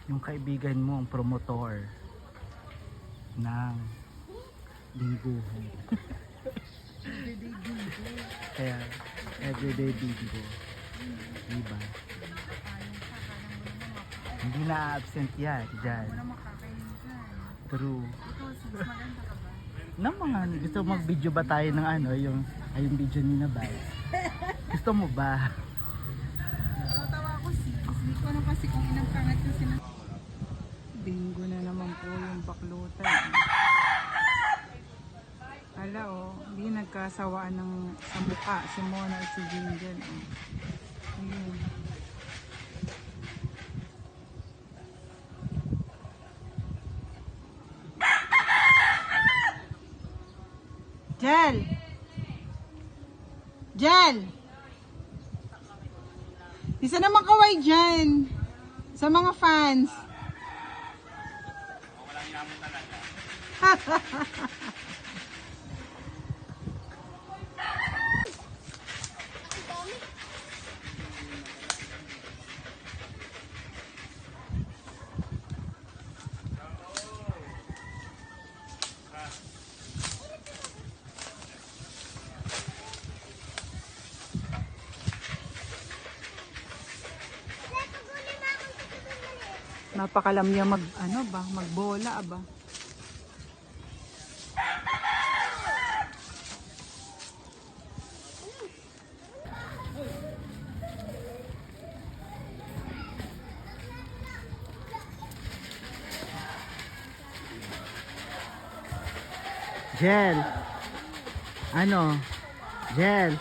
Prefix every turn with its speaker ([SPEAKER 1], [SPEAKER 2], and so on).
[SPEAKER 1] yung kaibigan mo ang promotor ng lingguhan. Kaya everyday bingo, diba? Hindi na-absent yan dyan. True. Naman, gusto mag-video ba tayo ng ano, yung video ni Nabay? Gusto mo ba?
[SPEAKER 2] Tatawa ko sis. Hindi ko ano kasi kung inang pangat yung Bingo na naman po yung baklutan. Ala hindi nagkasawaan ng sa mukha si Mona at si Jingle. Ayun. Jel! Jel! Isa naman kaway dyan sa mga fans. Napakalamya magbola ba.
[SPEAKER 1] Jel! Ano? Jel!